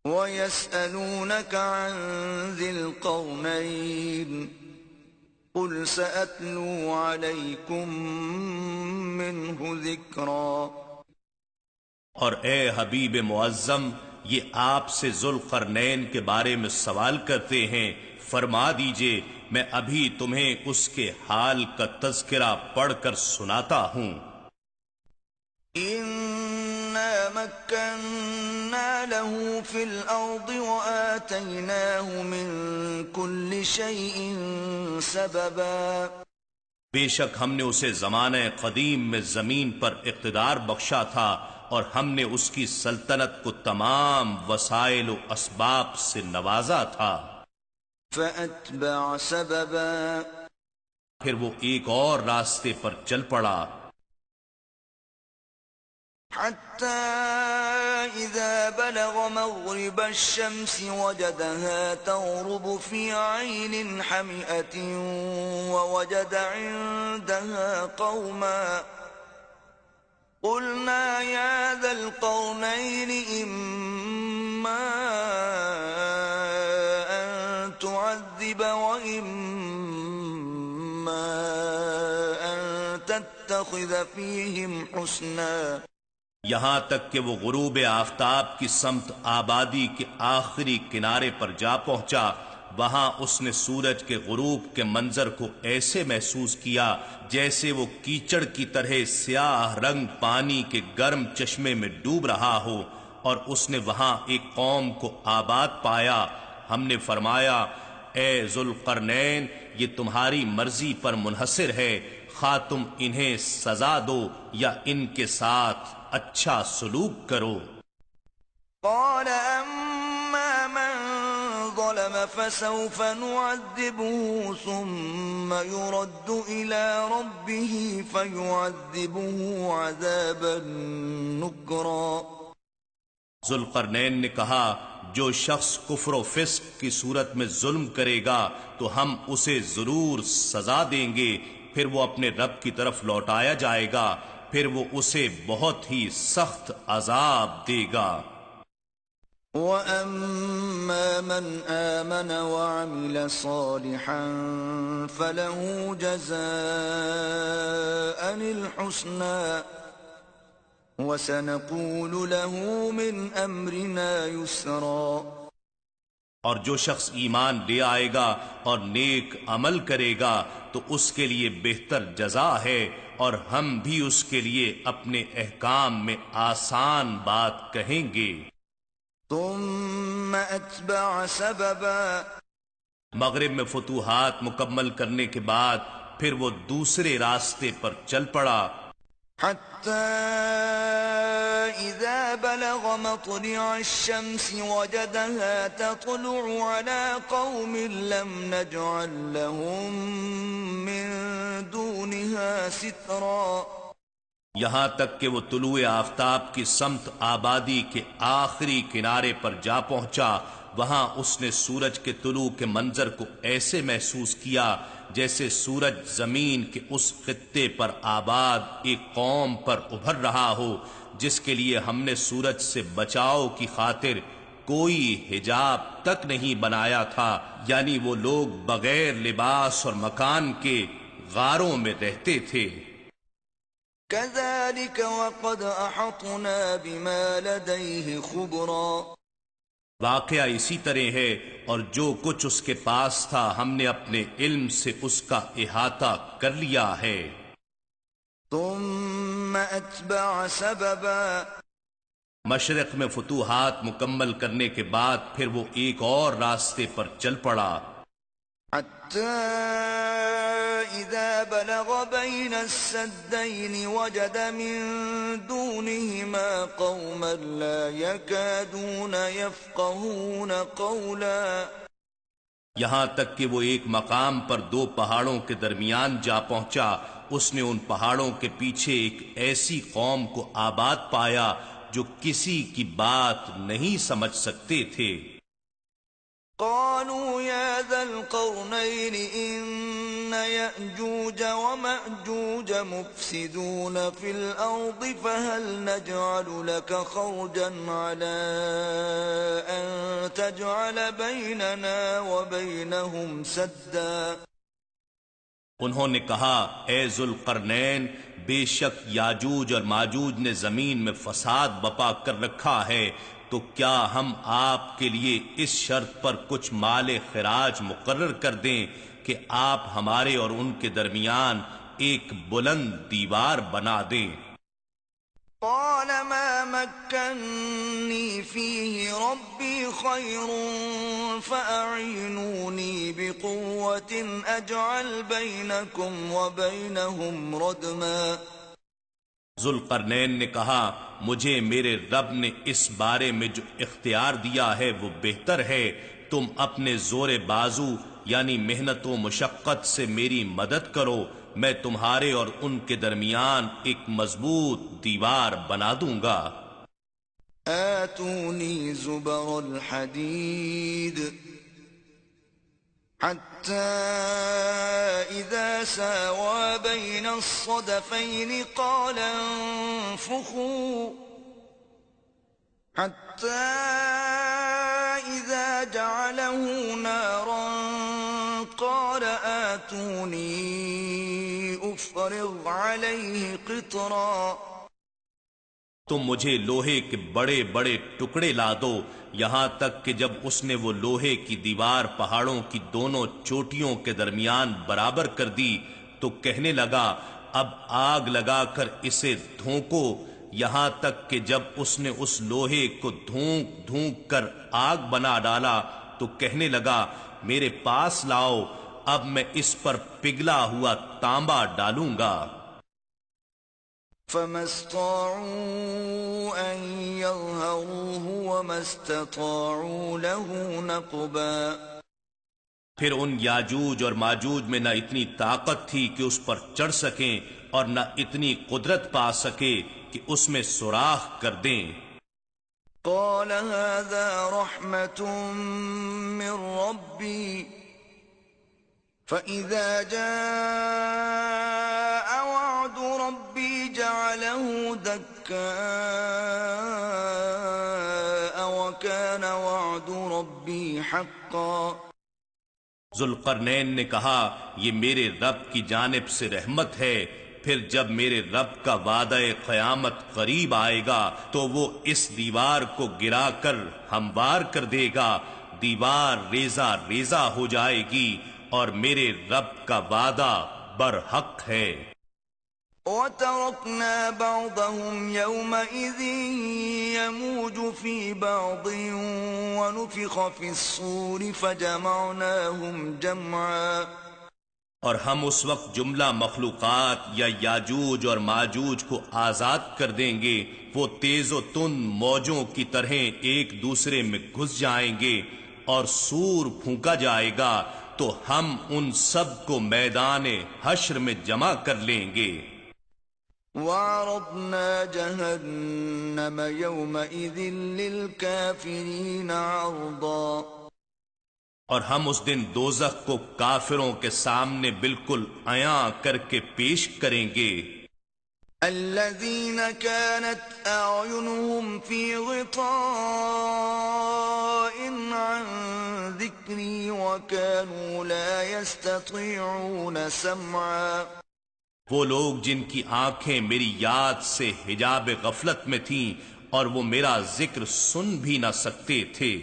وَيَسْأَلُونَكَ عَنْ ذِي الْقَرْنَيْنِ قُلْ سَأَتْلُو عَلَيْكُمْ مِنْهُ ذِكْرًا۔ اور اے حبیب معظم، یہ آپ سے ذوالقرنین کے بارے میں سوال کرتے ہیں، فرما دیجئے میں ابھی تمہیں اس کے حال کا تذکرہ پڑھ کر سناتا ہوں۔ إِنَّا مَكَّنَّا لَهُ فِي الْأَرْضِ وَآتَيْنَاهُ مِنْ كُلِّ شَيْءٍ سَبَبًا۔ بے شک ہم نے اسے زمانہ قدیم میں زمین پر اقتدار بخشا تھا، اور ہم نے اس کی سلطنت کو تمام وسائل و اسباب سے نوازا تھا۔ فَأَتْبَعَ سَبَبًا، پھر وہ ایک اور راستے پر چل پڑا، حَتَّى إِذَا بَلَغَ مَغْرِبَ الشَّمْسِ وَجَدَهَا تَغْرُبُ فِي عَيْنٍ حَمِئَةٍ وَوَجَدَ عِندَهَا قَوْمًا قُلْنَا يَا ذَا الْقَرْنَيْنِ إِمَّا أَن تُعَذِّبَ وَإِمَّا أَن تَتَّخِذَ فِيهِمْ حُسْنًا۔ یہاں تک کہ وہ غروب آفتاب کی سمت آبادی کے آخری کنارے پر جا پہنچا، وہاں اس نے سورج کے غروب کے منظر کو ایسے محسوس کیا جیسے وہ کیچڑ کی طرح سیاہ رنگ پانی کے گرم چشمے میں ڈوب رہا ہو، اور اس نے وہاں ایک قوم کو آباد پایا۔ ہم نے فرمایا، اے ذوالقرنین، یہ تمہاری مرضی پر منحصر ہے، خواہ تم انہیں سزا دو یا ان کے ساتھ اچھا سلوک کرو۔ قال اما من ظلم فسوف نعذبه ثم يرد الى ربه فيعذبه عذابا نكرا۔ ذوالقرنین نے کہا، جو شخص کفر و فسق کی صورت میں ظلم کرے گا تو ہم اسے ضرور سزا دیں گے، پھر وہ اپنے رب کی طرف لوٹایا جائے گا، پھر وہ اسے بہت ہی سخت عذاب دے گا۔ وَأَمَّا مَنْ آمَنَ وَعَمِلَ صَالِحًا فَلَهُ جَزَاءً الْحُسْنَى وَسَنَقُولُ لَهُ مِنْ أَمْرِنَا يُسْرًا۔ اور جو شخص ایمان لے آئے گا اور نیک عمل کرے گا تو اس کے لیے بہتر جزا ہے، اور ہم بھی اس کے لیے اپنے احکام میں آسان بات کہیں گے۔ ثم اتبع سببا، مغرب میں فتوحات مکمل کرنے کے بعد پھر وہ دوسرے راستے پر چل پڑا، حتى إذا بلغ مطلع الشمس وجدها تطلع على قوم لم نجعل لهم من دونها سترا۔ یہاں تک کہ وہ طلوع آفتاب کی سمت آبادی کے آخری کنارے پر جا پہنچا، وہاں اس نے سورج کے طلوع کے منظر کو ایسے محسوس کیا جیسے سورج زمین کے اس خطے پر آباد ایک قوم پر ابھر رہا ہو جس کے لیے ہم نے سورج سے بچاؤ کی خاطر کوئی حجاب تک نہیں بنایا تھا، یعنی وہ لوگ بغیر لباس اور مکان کے غاروں میں رہتے تھے۔ كذلك وقد احطنا بما لديه خبرا، واقعہ اسی طرح ہے، اور جو کچھ اس کے پاس تھا ہم نے اپنے علم سے اس کا احاطہ کر لیا ہے۔ ثم اتبع سببا، مشرق میں فتوحات مکمل کرنے کے بعد پھر وہ ایک اور راستے پر چل پڑا، حتى إذا بلغ بين السدين وجد من دونهما قوما لا يكادون يفقهون قولا۔ یہاں تک کہ وہ ایک مقام پر دو پہاڑوں کے درمیان جا پہنچا، اس نے ان پہاڑوں کے پیچھے ایک ایسی قوم کو آباد پایا جو کسی کی بات نہیں سمجھ سکتے تھے۔ قالوا يا ذا القرنين إن يأجوج ومأجوج مفسدون في الأرض فهل نجعل لك خرجا على أن وتجعل بيننا وبينهم سدا. انہوں نے کہا اے ذوالقرنین، بے شک یاجوج اور ماجوج نے زمین میں فساد بپا کر رکھا ہے، تو کیا ہم آپ کے لیے اس شرط پر کچھ مال خراج مقرر کر دیں کہ آپ ہمارے اور ان کے درمیان ایک بلند دیوار بنا دیں؟ قال ما مكنني فيه ربي خير فأعينوني بقوة أجعل بينكم وبينهم ردما. ذوالقرنین نے کہا مجھے میرے رب نے اس بارے میں جو اختیار دیا ہے وہ بہتر ہے، تم اپنے زور بازو یعنی محنت و مشقت سے میری مدد کرو، میں تمہارے اور ان کے درمیان ایک مضبوط دیوار بنا دوں گا. آتونی زبر الحدید حتى إذا ساوى بين الصدفين قال انفخوا حتى إذا جعله نارا قال آتوني أفرغ عليه قطرا. تم مجھے لوہے کے بڑے بڑے ٹکڑے لا دو، یہاں تک کہ جب اس نے وہ لوہے کی دیوار پہاڑوں کی دونوں چوٹیوں کے درمیان برابر کر دی تو کہنے لگا اب آگ لگا کر اسے دھونکو، یہاں تک کہ جب اس نے اس لوہے کو دھونک دھونک کر آگ بنا ڈالا تو کہنے لگا میرے پاس لاؤ، اب میں اس پر پگھلا ہوا تانبا ڈالوں گا. فما استطاعوا أن يظهروه وما استطاعوا له نقبا. پھر ان یاجوج اور ماجوج میں نہ اتنی طاقت تھی کہ اس پر چڑھ سکیں اور نہ اتنی قدرت پا سکے کہ اس میں سوراخ کر دیں. قال هذا رحمة من ربي فإذا جاء وعد ربي جعله دكاء وكان وعد ربي حقا. ذوالقرنین نے کہا یہ میرے رب کی جانب سے رحمت ہے، پھر جب میرے رب کا وعدہ قیامت قریب آئے گا تو وہ اس دیوار کو گرا کر ہموار کر دے گا، دیوار ریزہ ریزہ ہو جائے گی اور میرے رب کا وعدہ برحق ہے. وَتَرَكْنَا بَعْضَهُمْ يَوْمَئِذٍ يَمُوجُ فِي بَعْضٍ وَنُفِخَ فِي الصُّورِ فَجَمَعْنَاهُمْ جَمْعًا. اور ہم اس وقت جملہ مخلوقات یا یاجوج اور ماجوج کو آزاد کر دیں گے، وہ تیز و تند موجوں کی طرح ایک دوسرے میں گھس جائیں گے اور سور پھونکا جائے گا تو ہم ان سب کو میدان حشر میں جمع کر لیں گے. وَعَرَضْنَا جَهَنَّمَ يَوْمَئِذٍ لِلْكَافِرِينَ عَرْضًا. اور ہم اس دن دوزخ کو کافروں کے سامنے بالکل عیاں کر کے پیش کریں گے. الذين كانت أعينهم في غطاء عن ذكري وكانوا لا يستطيعون سمعا. وہ لوگ جن کی آنکھیں میری یاد سے حجاب غفلت میں تھیں اور وہ میرا ذکر سن بھی نہ سکتے تھے.